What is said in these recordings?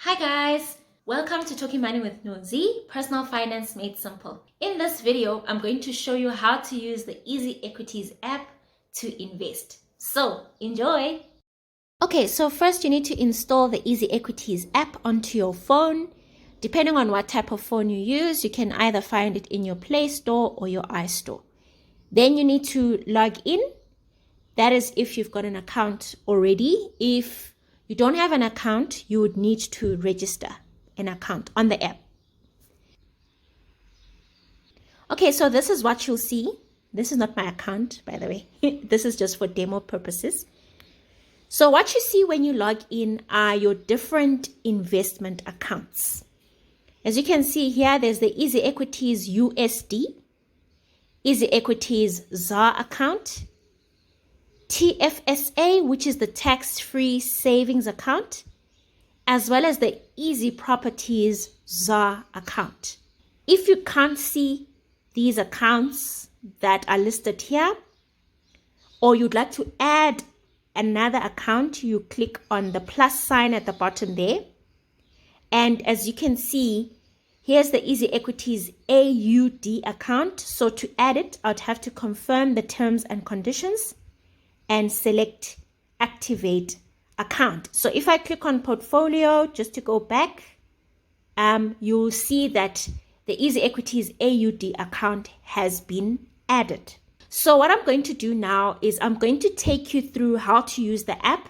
Hi guys, welcome to Talking Money with Nozi, personal finance made simple. In this video, I'm going to show you how to use the EasyEquities app to invest. So enjoy! Okay, so first you need to install the EasyEquities app onto your phone. Depending on what type of phone you use, you can either find it in your Play Store or your iStore. Then you need to log in. That is if you've got an account already. If you don't have an account, you would need to register an account on the app. Okay, so this is what you'll see. This is not my account, by the way. This is just for demo purposes. So what you see when you log in are your different investment accounts. As you can see here, there's the EasyEquities USD, EasyEquities ZAR account, TFSA, which is the tax-free savings account, as well as the EasyProperties ZAR account. If you can't see these accounts that are listed here, or you'd like to add another account, you click on the plus sign at the bottom there. And as you can see, here's the EasyEquities AUD account. So to add it, I'd have to confirm the terms and conditions and select activate account. So if I click on portfolio, just to go back, you'll see that the EasyEquities AUD account has been added. So what I'm going to do now is I'm going to take you through how to use the app,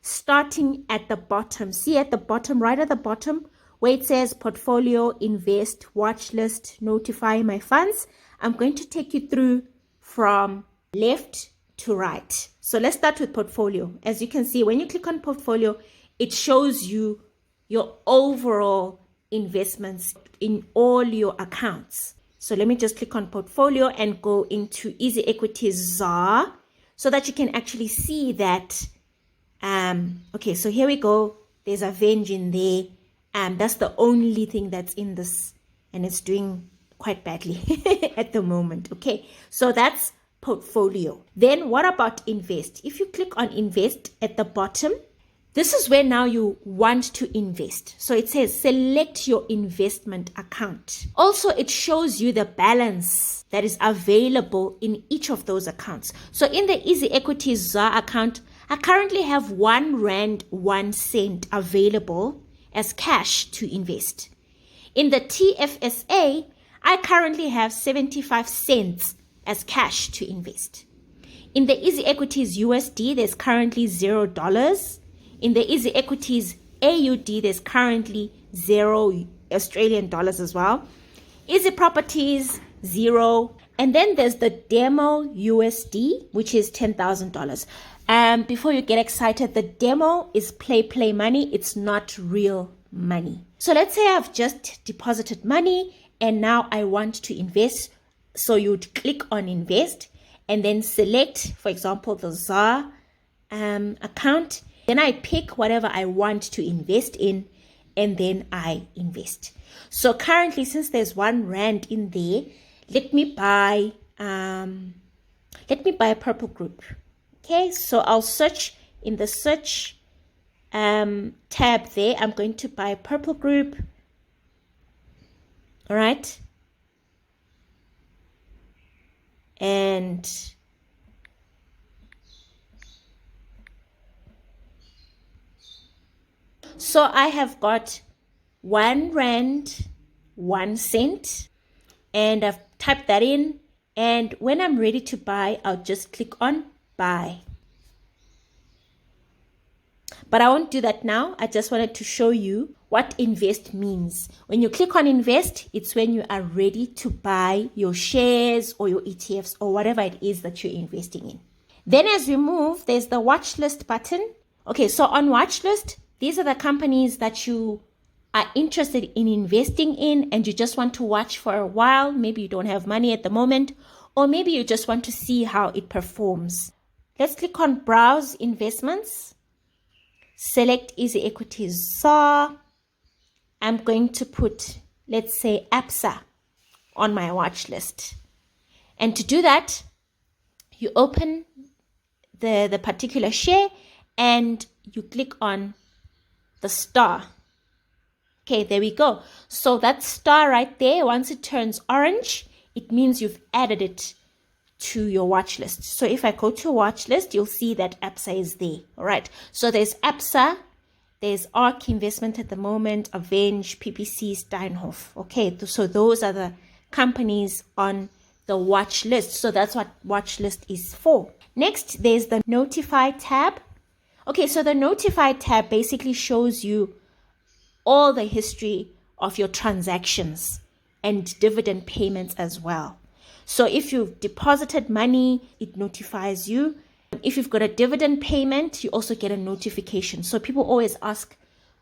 starting at the bottom. See at the bottom, right at the bottom, where it says portfolio, invest, watch list, notify my funds. I'm going to take you through from left to right. So let's start with portfolio. As you can see, when you click on portfolio, it shows you your overall investments in all your accounts. So let me just click on portfolio and go into EasyEquities ZAR so that you can actually see that. Okay, so here we go. There's a Venge in there. That's the only thing that's in this, and it's doing quite badly at the moment. Okay, so that's portfolio. Then what about invest? If you click on invest at the bottom, this is where now you want to invest. So it says select your investment account. Also, it shows you the balance that is available in each of those accounts. So in the EasyEquities ZAR account, I currently have R1.01 available as cash to invest. In the TFSA, I currently have 75 cents as cash to invest. In the EasyEquities USD, there's currently $0. In the EasyEquities AUD, there's currently $0 Australian dollars as well. EasyProperties, $0. And then there's the demo USD, which is $10,000. Before you get excited, the demo is play money. It's not real money. So let's say I've just deposited money and now I want to invest. So you'd click on invest and then select, for example, the ZAR account. Then I pick whatever I want to invest in and then I invest. So currently, since there's R1 in there, let me buy a purple group. Okay, so I'll search in the search tab there. I'm going to buy a purple group. All right. And so I have got R1.01, and I've typed that in. And when I'm ready to buy, I'll just click on buy. But I won't do that now. I just wanted to show you what invest means. When you click on invest, it's when you are ready to buy your shares or your ETFs or whatever it is that you're investing in. Then as we move, there's the watch list button. Okay, so on watch list, these are the companies that you are interested in investing in and you just want to watch for a while. Maybe you don't have money at the moment, or maybe you just want to see how it performs. Let's click on browse investments. Select EasyEquities ZAR. I'm going to put, let's say, APSA on my watch list. And to do that, you open the particular share and you click on the star Okay, there we go. So that star right there, once it turns orange, it means you've added it to your watch list. So if I go to watch list, you'll see that ABSA is there. All right. So there's ABSA, there's ARK Investment at the moment, Avenge, PPC, Steinhoff. Okay. So those are the companies on the watch list. So that's what watch list is for. Next, there's the Notify tab. Okay. So the Notify tab basically shows you all the history of your transactions and dividend payments as well. So if you've deposited money, it notifies you. If you've got a dividend payment, you also get a notification. So people always ask,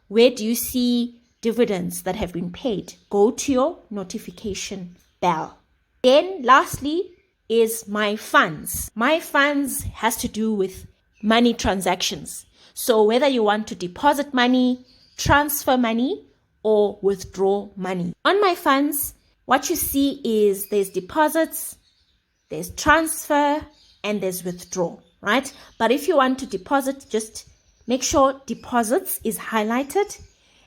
where do you see dividends that have been paid? Go to your notification bell. Then lastly is My Funds. My Funds has to do with money transactions. So whether you want to deposit money, transfer money, or withdraw money. On My Funds, what you see is there's deposits, there's transfer, and there's withdraw, right? But if you want to deposit, just make sure deposits is highlighted.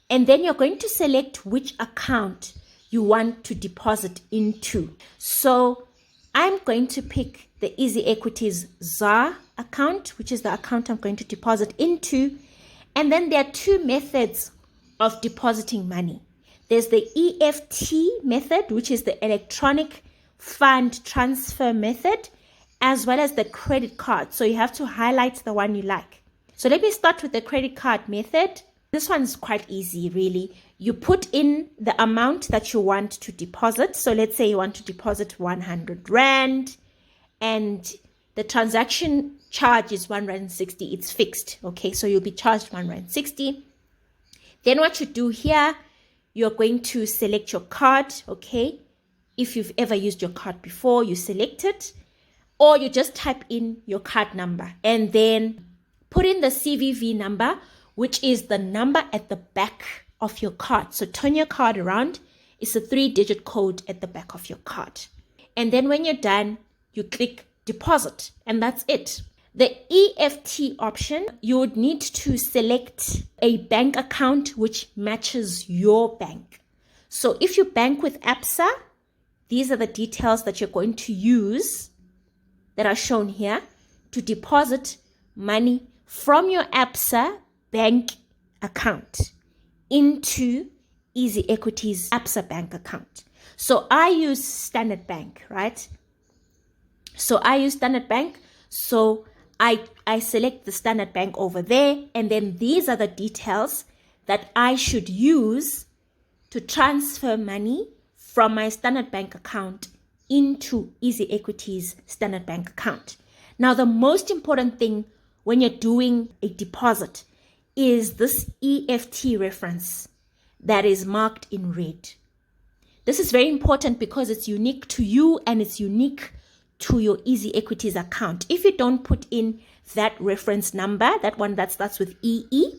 And then you're going to select which account you want to deposit into. So I'm going to pick the EasyEquities ZAR account, which is the account I'm going to deposit into. And then there are two methods of depositing money. There's the EFT method, which is the electronic fund transfer method, as well as the credit card. So you have to highlight the one you like. So let me start with the credit card method. This one's quite easy, really. You put in the amount that you want to deposit. So let's say you want to deposit 100 Rand and the transaction charge is 160 Rand. It's fixed. Okay, so you'll be charged 160 Rand. Then what you do here, you're going to select your card, okay? If you've ever used your card before, you select it. Or you just type in your card number and then put in the CVV number, which is the number at the back of your card. So turn your card around. It's a 3-digit code at the back of your card. And then when you're done, you click deposit and that's it. The EFT option, you would need to select a bank account which matches your bank. So if you bank with ABSA, these are the details that you're going to use that are shown here to deposit money from your ABSA bank account into EasyEquities ABSA bank account. So I use Standard Bank, right? So I use Standard Bank. So I select the Standard Bank over there, and then these are the details that I should use to transfer money from my Standard Bank account into EasyEquities Standard Bank account. Now, the most important thing when you're doing a deposit is this EFT reference that is marked in red. This is very important because it's unique to you and it's unique to your EasyEquities account. If you don't put in that reference number, that one that starts with EE,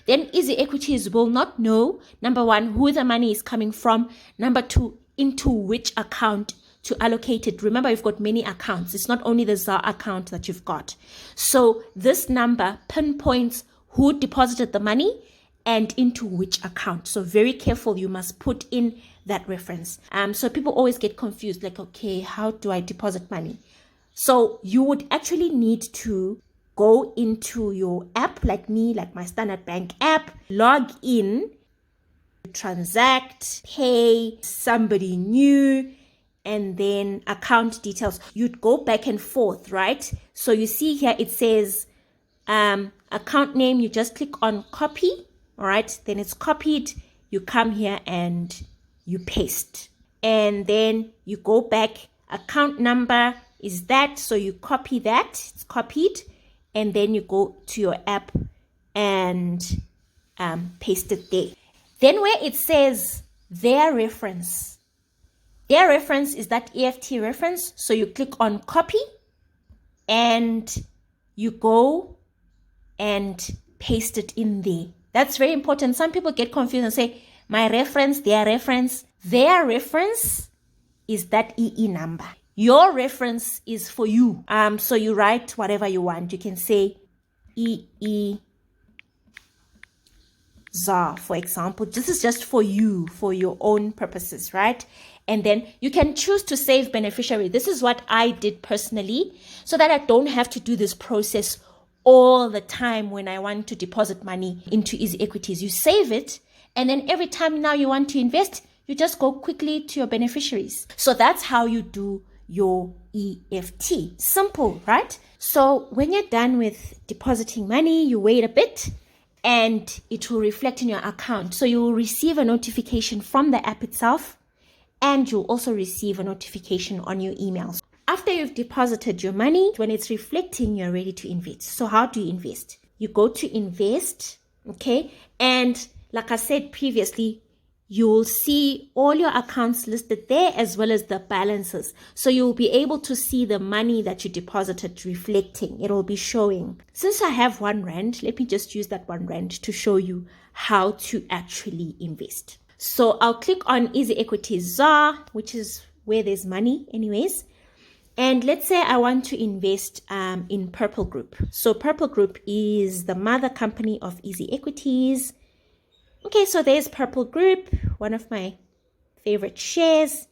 then EasyEquities will not know, number one, who the money is coming from, number two, into which account to allocate it. Remember, you've got many accounts. It's not only the ZAR account that you've got. So this number pinpoints who deposited the money and into which account. So very careful, you must put in that reference. So people always get confused, like, okay, how do I deposit money? So you would actually need to go into your app, like me, like my Standard Bank app, log in, transact, pay, somebody new, and then account details. You'd go back and forth, right? So you see here, it says account name, you just click on copy, all right? Then it's copied. You come here and you paste. And then you go back, account number is that, so you copy that, it's copied. And then you go to your app and paste it there. Then where it says their reference is that EFT reference. So you click on copy and you go and paste it in there. That's very important. Some people get confused and say, my reference, their reference. Their reference is that EE number. Your reference is for you. So you write whatever you want. You can say EE ZAR, for example. This is just for you, for your own purposes, right? And then you can choose to save beneficiary. This is what I did personally, so that I don't have to do this process all the time when I want to deposit money into EasyEquities. You save it, and then every time now you want to invest, you just go quickly to your beneficiaries. So that's how you do your EFT. Simple, right? So when you're done with depositing money, you wait a bit and it will reflect in your account. So you will receive a notification from the app itself, and you'll also receive a notification on your emails. After you've deposited your money, when it's reflecting, you're ready to invest. So how do you invest? You go to invest, okay? And like I said previously, you'll see all your accounts listed there as well as the balances. So you'll be able to see the money that you deposited reflecting. It'll be showing. Since I have R1, let me just use that R1 to show you how to actually invest. So I'll click on EasyEquities ZAR, which is where there's money anyways. And let's say I want to invest in Purple Group. So Purple Group is the mother company of EasyEquities. Okay, so there's Purple Group, one of my favorite shares.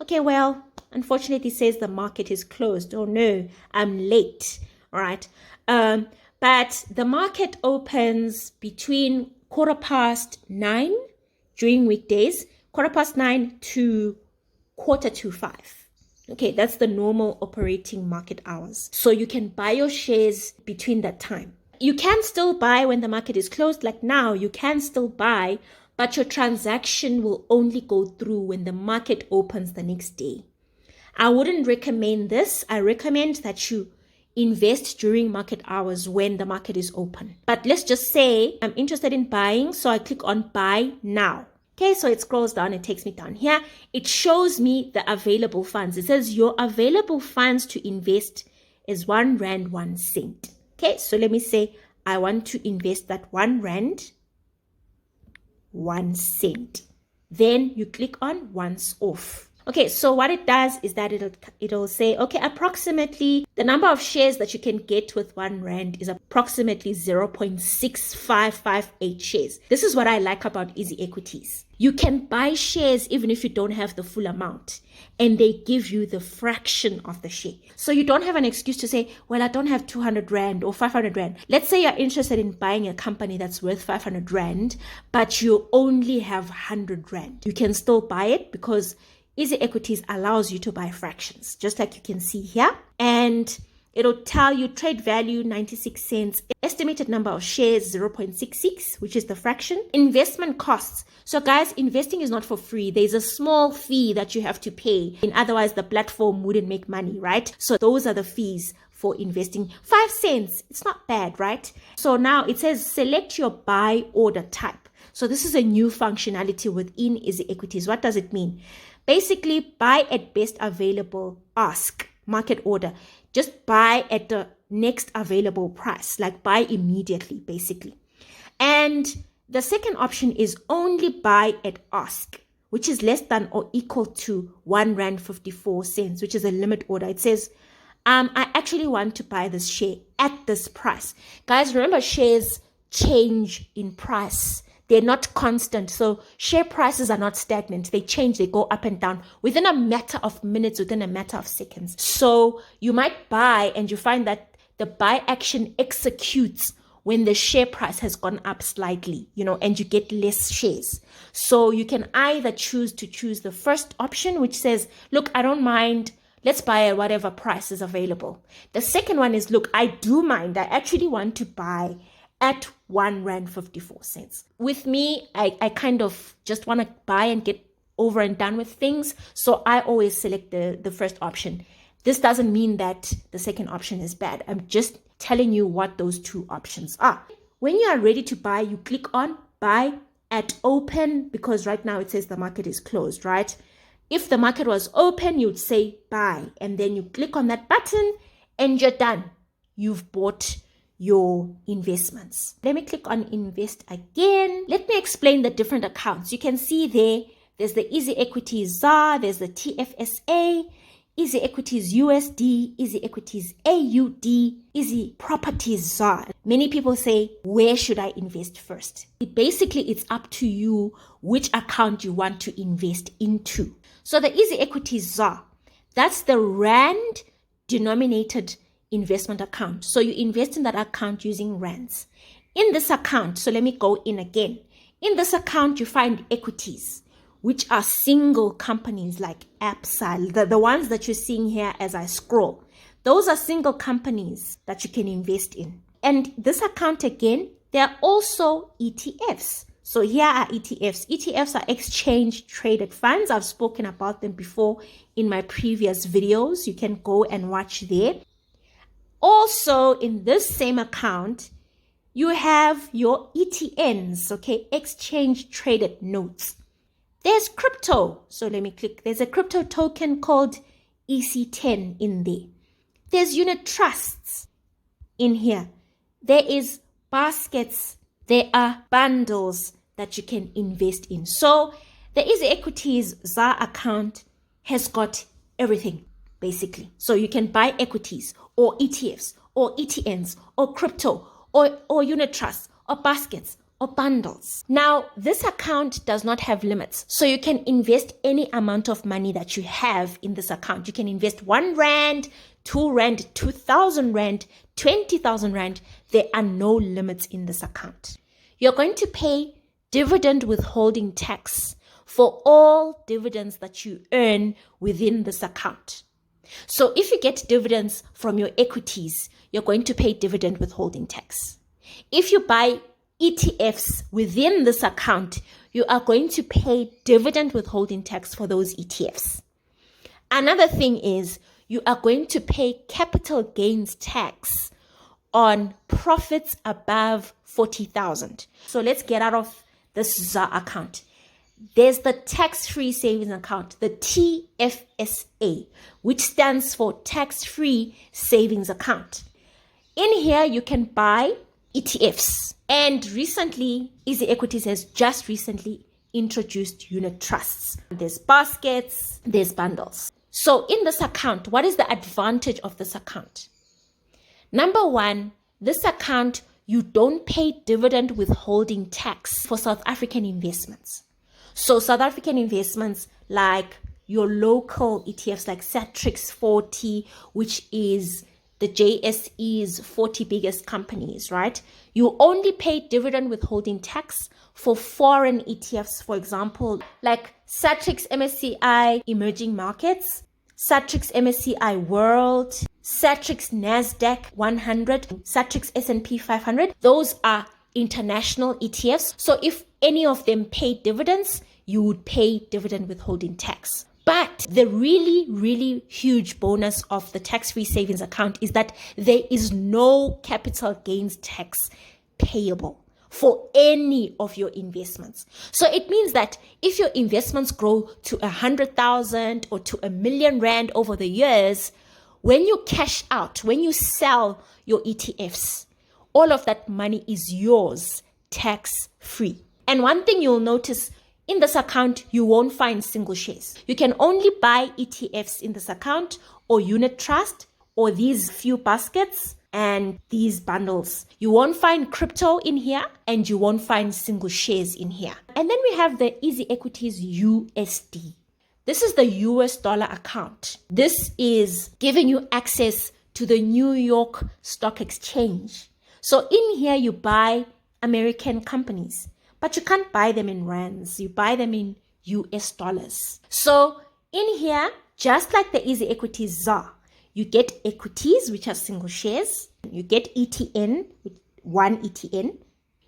Okay, well, unfortunately it says the market is closed. Oh no, I'm late, all right? But the market opens between 9:15 during weekdays, 9:15 to 4:45. Okay, that's the normal operating market hours. So you can buy your shares between that time. You can still buy when the market is closed, like now, you can still buy, but your transaction will only go through when the market opens the next day. I wouldn't recommend this. I recommend that you invest during market hours when the market is open. But let's just say I'm interested in buying, so I click on buy now. Okay, so it scrolls down, it takes me down here. It shows me the available funds. It says your available funds to invest is R1.01. Okay, so let me say I want to invest that R1.01. Then you click on once off. Okay, so what it does is that it'll say, okay, approximately the number of shares that you can get with R1 is approximately 0.6558 shares. This is what I like about EasyEquities. You can buy shares even if you don't have the full amount, and they give you the fraction of the share. So you don't have an excuse to say, well, I don't have 200 Rand or 500 Rand. Let's say you're interested in buying a company that's worth 500 Rand, but you only have 100 Rand. You can still buy it because EasyEquities allows you to buy fractions, just like you can see here. And it'll tell you trade value 96 cents, estimated number of shares 0.66, which is the fraction. Investment costs. So guys, investing is not for free. There's a small fee that you have to pay. And otherwise, the platform wouldn't make money, right? So those are the fees for investing. 5 cents. It's not bad, right? So now it says select your buy order type. So this is a new functionality within EasyEquities. What does it mean? Basically, buy at best available ask, market order. Just buy at the next available price, like buy immediately, basically. And the second option is only buy at ask, which is less than or equal to R1.54, which is a limit order. It says, I actually want to buy this share at this price. Guys, remember, shares change in price. They're not constant. So share prices are not stagnant. They change, they go up and down within a matter of minutes, within a matter of seconds. So you might buy and you find that the buy action executes when the share price has gone up slightly, and you get less shares. So you can either choose the first option, which says, look, I don't mind. Let's buy at whatever price is available. The second one is, look, I do mind. I actually want to buy at R1.54. With me, I kind of just want to buy and get over and done with things. So I always select the first option. This doesn't mean that the second option is bad. I'm just telling you what those two options are. When you are ready to buy, you click on buy at open, because right now it says the market is closed, right? If the market was open, you'd say buy, and then you click on that button and you're done. You've bought your investments. Let me click on invest again. Let me explain the different accounts. You can see there's the EasyEquities ZAR, there's the TFSA, EasyEquities USD, EasyEquities AUD, Easy Properties ZAR. Many people say, where should I invest first? It's up to you which account you want to invest into. So the EasyEquities ZAR, that's the Rand denominated investment account. So you invest in that account using rands. In this account, so let me go in again. In this account, you find equities, which are single companies like Absa, the ones that you're seeing here as I scroll. Those are single companies that you can invest in. And this account again, there are also ETFs. So here are ETFs. ETFs are exchange traded funds. I've spoken about them before in my previous videos. You can go and watch there. Also, in this same account, you have your ETNs, okay, exchange traded notes. There's crypto. So let me click. There's a crypto token called EC10 in there. There's unit trusts in here. There is baskets. There are bundles that you can invest in. So the EasyEquities ZAR account has got everything, basically. So you can buy equities or ETFs or ETNs or crypto or unit trusts or baskets or bundles. Now, this account does not have limits. So you can invest any amount of money that you have in this account. You can invest 1 Rand, 2 Rand, 2,000 Rand, 20,000 Rand. There are no limits in this account. You're going to pay dividend withholding tax for all dividends that you earn within this account. So if you get dividends from your equities, you're going to pay dividend withholding tax. If you buy ETFs within this account, you are going to pay dividend withholding tax for those ETFs. Another thing is you are going to pay capital gains tax on profits above 40,000. So let's get out of this ZAR account. There's the tax-free savings account, the TFSA, which stands for tax-free savings account. In here, you can buy ETFs. And recently, EasyEquities has just recently introduced unit trusts. There's baskets, there's bundles. So in this account, what is the advantage of this account? Number one, this account, you don't pay dividend withholding tax for South African investments. So South African investments like your local ETFs like Satrix 40, which is the JSE's 40 biggest companies, right? You only pay dividend withholding tax for foreign ETFs, for example, like Satrix MSCI Emerging Markets, Satrix MSCI World, Satrix NASDAQ 100, Satrix S&P 500. Those are international ETFs. So if any of them pay dividends, you would pay dividend withholding tax. But the really, really huge bonus of the tax-free savings account is that there is no capital gains tax payable for any of your investments. So it means that if your investments grow to 100,000 or to 1,000,000 Rand over the years, when you cash out, when you sell your ETFs, all of that money is yours, tax-free. And one thing you'll notice in this account, you won't find single shares. You can only buy ETFs in this account or unit trust or these few baskets and these bundles. You won't find crypto in here and you won't find single shares in here. And then we have the EasyEquities USD. This is the US dollar account. This is giving you access to the New York Stock Exchange. So in here, you buy American companies, but you can't buy them in rands. You buy them in US dollars. So in here, just like the EasyEquities ZAR, you get equities, which are single shares. You get ETN, one ETN.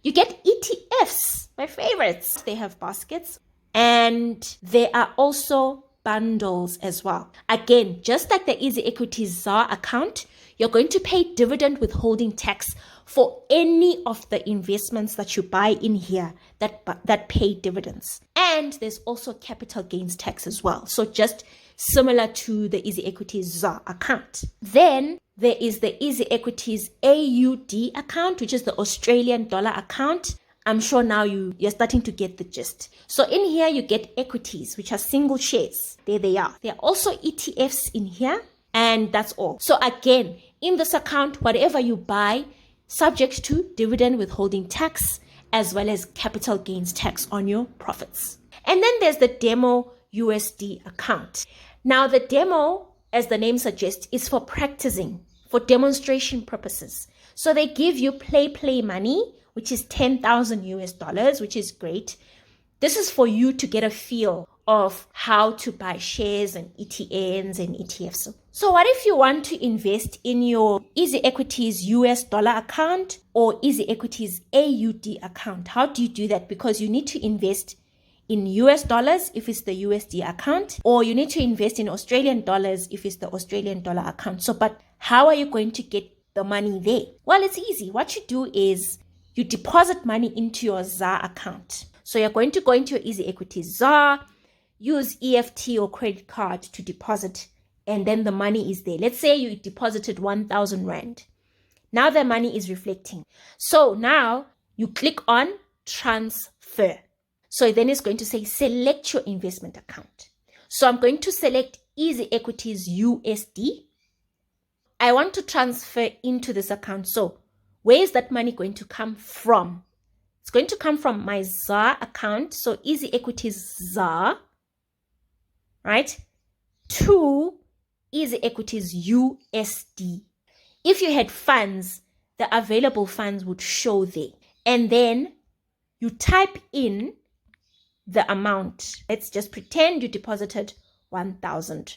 You get ETFs, my favorites. They have baskets. And there are also bundles as well. Again, just like the EasyEquities ZAR account, you're going to pay dividend withholding tax for any of the investments that you buy in here that pay dividends. And there's also capital gains tax as well. So just similar to the EasyEquities ZAR account. Then there is the EasyEquities AUD account, which is the Australian dollar account. I'm sure now you're starting to get the gist. So in here, you get equities, which are single shares. There they are. There are also ETFs in here, and that's all. So again, in this account, whatever you buy, subject to dividend withholding tax, as well as capital gains tax on your profits. And then there's the demo USD account. Now the demo, as the name suggests, is for practicing, for demonstration purposes. So they give you play money, which is 10,000 US dollars, which is great. This is for you to get a feel of how to buy shares and ETNs and ETFs. So what if you want to invest in your EasyEquities US dollar account or EasyEquities AUD account? How do you do that? Because you need to invest in US dollars if it's the USD account, or you need to invest in Australian dollars if it's the Australian dollar account. So, but how are you going to get the money there? Well, it's easy. What you do is you deposit money into your ZAR account. So you're going to go into your EasyEquities ZAR, use EFT or credit card to deposit, and then the money is there. Let's say you deposited 1,000 Rand. Now the money is reflecting. So now you click on transfer. So then it's going to say select your investment account. So I'm going to select EasyEquities USD. I want to transfer into this account. So where is that money going to come from? It's going to come from my ZAR account. So EasyEquities ZAR, right? To EasyEquities USD. If you had funds, the available funds would show there. And then you type in the amount. Let's just pretend you deposited 1,000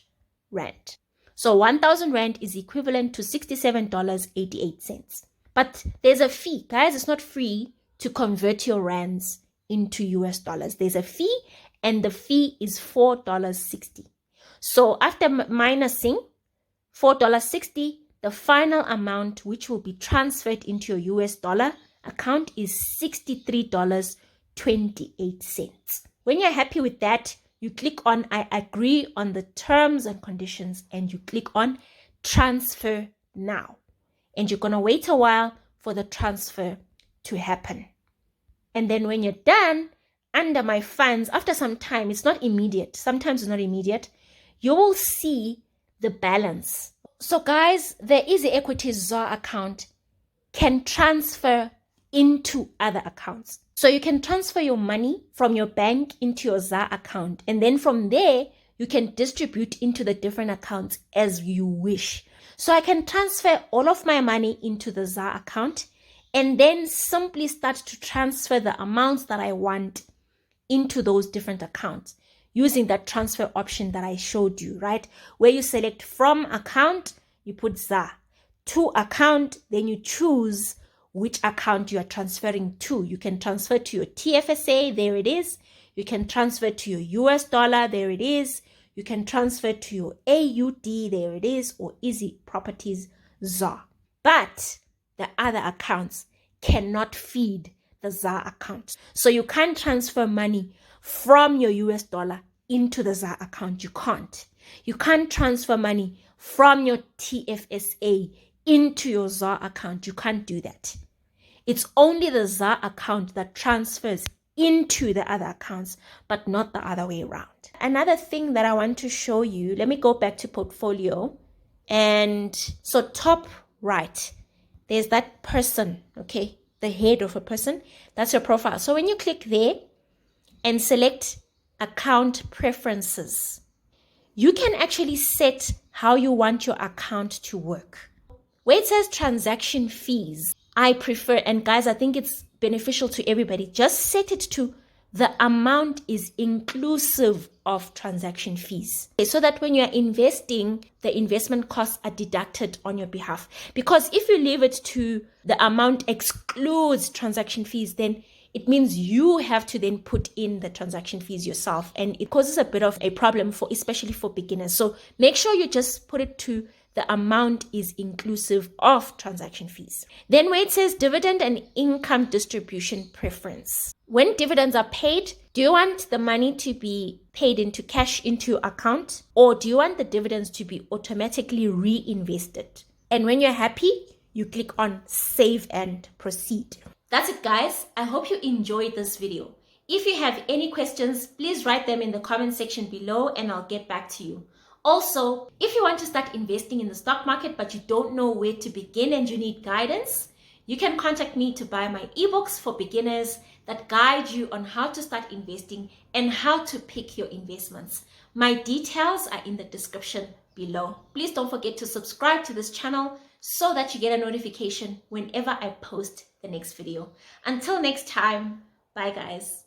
Rand. So 1,000 Rand is equivalent to $67.88. But there's a fee. Guys, it's not free to convert your rands into US dollars. There's a fee, and the fee is $4.60. So after minusing $4.60, the final amount which will be transferred into your US dollar account is $63.28. When you're happy with that, you click on I agree on the terms and conditions, and you click on transfer now. And you're going to wait a while for the transfer to happen. And then when you're done, under my funds, after some time, it's not immediate. Sometimes it's not immediate. You will see the balance. So guys, the EasyEquities ZAR account can transfer into other accounts. So you can transfer your money from your bank into your ZAR account. And then from there, you can distribute into the different accounts as you wish. So I can transfer all of my money into the ZAR account and then simply start to transfer the amounts that I want into those different accounts using that transfer option that I showed you, right? Where you select from account, you put ZAR. To account, then you choose which account you are transferring to. You can transfer to your TFSA, there it is. You can transfer to your US dollar, there it is. You can transfer to your AUD, there it is, or EasyEquities ZAR. But the other accounts cannot feed the ZAR account. So you can't transfer money from your US dollar into the ZAR account. You can't. You can't transfer money from your TFSA into your ZAR account. You can't do that. It's only the ZAR account that transfers into the other accounts, but not the other way around. Another thing that I want to show you, let me go back to portfolio. And so top right, there's that person, okay? The head of a person, that's your profile. So when you click there and select account preferences, you can actually set how you want your account to work. Where it says transaction fees, I prefer, and guys, I think it's beneficial to everybody, just set it to the amount is inclusive of transaction fees. Okay, so that when you're investing, the investment costs are deducted on your behalf. Because if you leave it to the amount excludes transaction fees, then it means you have to then put in the transaction fees yourself. And it causes a bit of a problem for, especially for beginners. So make sure you just put it to the amount is inclusive of transaction fees. Then where it says dividend and income distribution preference. When dividends are paid, do you want the money to be paid into cash into your account, or do you want the dividends to be automatically reinvested? And when you're happy, you click on save and proceed. That's it, guys. I hope you enjoyed this video. If you have any questions, please write them in the comment section below and I'll get back to you. Also, if you want to start investing in the stock market but you don't know where to begin and you need guidance, you can contact me to buy my ebooks for beginners that guide you on how to start investing and how to pick your investments. My details are in the description below. Please don't forget to subscribe to this channel so that you get a notification whenever I post the next video. Until next time, bye guys.